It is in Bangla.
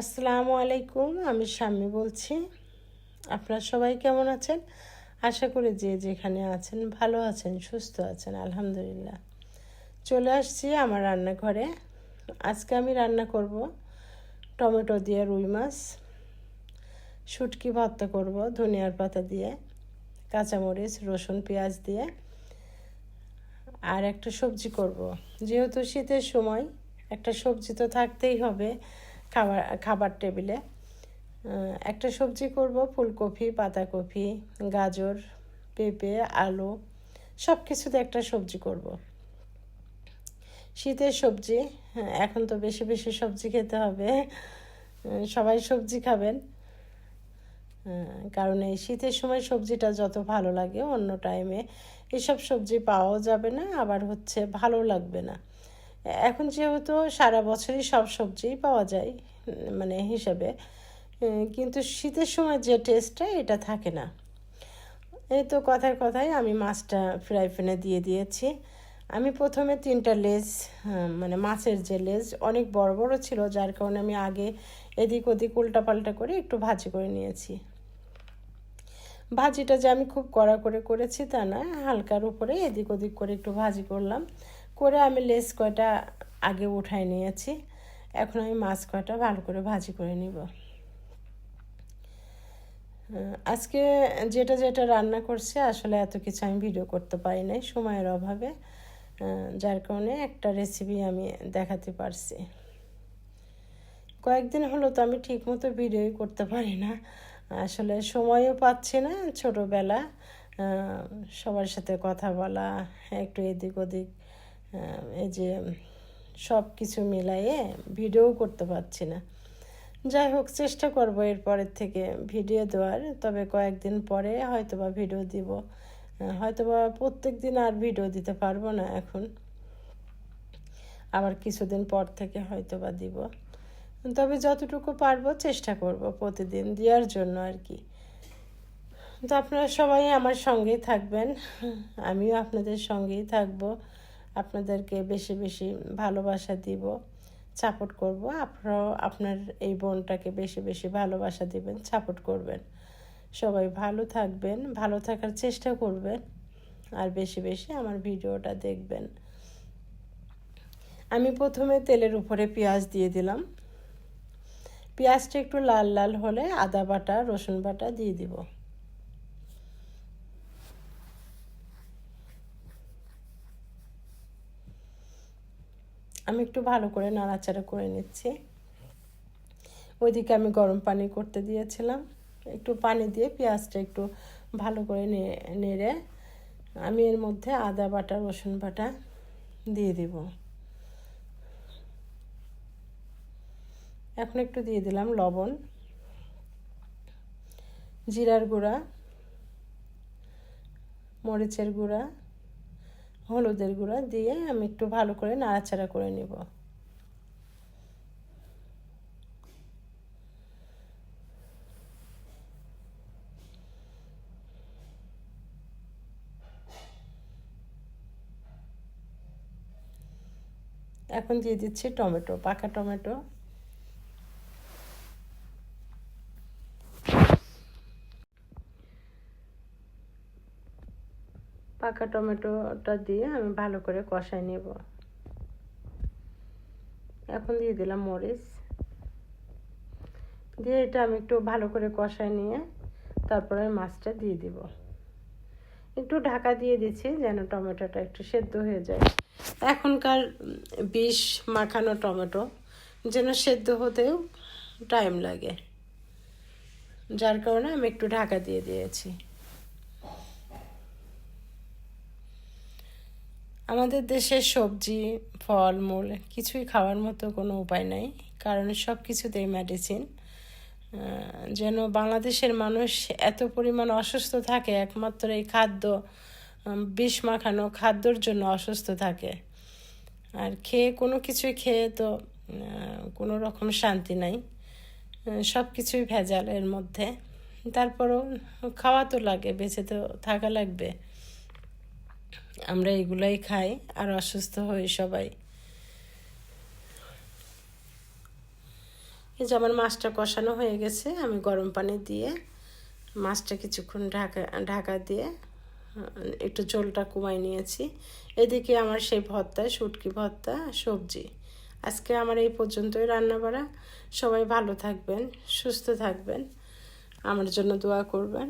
আসসালামু আলাইকুম, আমি শাম্মী বলছি। আপনারা সবাই কেমন আছেন? আশা করি যে যেখানে আছেন ভালো আছেন, সুস্থ আছেন, আলহামদুলিল্লাহ। চলে আসছি আমার রান্নাঘরে। আজকে আমি রান্না করব টমেটো দিয়ে রুই মাছ, শুটকি ভর্তা করব ধনিয়ার পাতা দিয়ে, কাঁচামরিচ, রসুন, পেঁয়াজ দিয়ে, আর একটা সবজি করব। যেহেতু শীতের সময় একটা সবজি তো থাকতেই হবে খাবার টেবিলে। একটা সবজি করব ফুলকপি, পাতাকপি, গাজর, পেঁপে, আলু, সব কিছুতে একটা সবজি করব। শীতের সবজি, এখন তো বেশি বেশি সবজি খেতে হবে। সবাই সবজি খাবেন, কারণ এই শীতের সময় সবজিটা যত ভালো লাগে অন্য টাইমে এসব সবজি পাওয়াও যাবে না, আবার ভালো লাগবে না। এখন যেহেতু সারা বছরই সব সবজিই পাওয়া যায় মানে হিসাবে, কিন্তু শীতের সময় যে টেস্টটা এটা থাকে না। এই তো কথায় কথায় আমি মাছটা ফ্রাই প্যানে দিয়ে দিয়েছি। আমি প্রথমে 3টা লেজ, মানে মাছের যে লেজ অনেক বড় বড় ছিল, যার কারণে আমি আগে এদিক ওদিক উল্টাপাল্টা করে একটু ভাজি করে নিয়েছি। ভাজিটা যে আমি খুব কড়া করে করেছি তা না, হালকার উপরে এদিক ওদিক করে একটু ভাজি করলাম, করে আমি লেজ কয়টা আগে উঠাই নিয়েছি। এখন আমি মাছ কয়টা ভালো করে ভাজি করে নিব। আজকে যেটা যেটা রান্না করছি আসলে এত কিছু আমি ভিডিও করতে পারি নাই সময়ের অভাবে, যার কারণে একটা রেসিপি আমি দেখাতে পারছি। কয়েকদিন হলো তো আমি ঠিকমতো ভিডিওই করতে পারি না, আসলে সময়ও পাচ্ছি না। ছোটোবেলা সবার সাথে কথা বলা, একটু এদিক ওদিক, এই যে সব কিছু মিলাইয়ে ভিডিও করতে পারছি না। যাই হোক, চেষ্টা করব এরপরের থেকে ভিডিও দেওয়ার, তবে কয়েকদিন পরে হয়তোবা ভিডিও দিব। হয়তোবা প্রত্যেক দিন আর ভিডিও দিতে পারবো না এখন, আবার কিছুদিন পর থেকে হয়তোবা দিব। তবে যতটুকু পারবো চেষ্টা করব প্রতিদিন দেওয়ার জন্য আর কি। তো আপনারা সবাই আমার সঙ্গেই থাকবেন, আমিও আপনাদের সঙ্গেই থাকবো। আপনাদেরকে বেশি বেশি ভালোবাসা দিব, সাপোর্ট করব। আপনারাও আপনার এই বোনটাকে বেশি বেশি ভালোবাসা দিবেন, সাপোর্ট করবেন। সবাই ভালো থাকবেন, ভালো থাকার চেষ্টা করবেন, আর বেশি বেশি আমার ভিডিওটা দেখবেন। আমি প্রথমে তেলের উপরে পেঁয়াজ দিয়ে দিলাম। পেঁয়াজটা একটু লাল লাল হলে আদা বাটা, রসুন বাটা দিয়ে দিব। আমি একটু ভালো করে নাড়াচাড়া করে নিচ্ছি। ওইদিকে আমি গরম পানি করতে দিয়েছিলাম, একটু পানি দিয়ে পেঁয়াজটা একটু ভালো করে নেড়ে আমি এর মধ্যে আদা বাটা, রসুন বাটা দিয়ে দিব। এখন একটু দিয়ে দিলাম লবণ, জিরার গুঁড়া, মরিচের গুঁড়া, হলুদের গুঁড়া দিয়ে আমি একটু ভালো করে নাড়াচাড়া করে নেব। এখন দিয়ে দিচ্ছি টমেটো, পাকা টমেটো। পাকা টমেটোটা দিয়ে আমি ভালো করে কষাই নেব। এখন দিয়ে দিলাম মরিচ দিয়ে, এটা আমি একটু ভালো করে কষাই নিয়ে তারপরে মাছটা দিয়ে দিব। একটু ঢাকা দিয়ে দিচ্ছি যেন টমেটোটা একটু সেদ্ধ হয়ে যায়। এখনকার বিষ মাখানো টমেটো যেন সেদ্ধ হতেও টাইম লাগে, যার কারণে আমি একটু ঢাকা দিয়ে দিয়েছি। আমাদের দেশের সবজি, ফলমূল কিছুই খাওয়ার মতো কোনো উপায় নাই, কারণ সব কিছুতেই মেডিসিন। যেন বাংলাদেশের মানুষ এত পরিমাণ অসুস্থ থাকে একমাত্র এই খাদ্য, বিষ মাখানো খাদ্যর জন্য অসুস্থ থাকে। আর কোনো কিছুই খেয়ে তো কোনো রকম শান্তি নাই, সব কিছুই ভেজাল এর মধ্যে। তারপরও খাওয়া তো লাগে, বেঁচে তো থাকা লাগবে। আমরা এগুলাই খাই আর অসুস্থ হই সবাই। এই যে আমার মাছটা কষানো হয়ে গেছে, আমি গরম পানি দিয়ে মাছটা কিছুক্ষণ ঢাকা দিয়ে একটু ঝোলটা কমাই নিয়েছি। এদিকে আমার সেই ভর্তা, শুটকি ভর্তা, সবজি। আজকে আমার এই পর্যন্তই রান্না বাড়া। সবাই ভালো থাকবেন, সুস্থ থাকবেন, আমার জন্য দোয়া করবেন।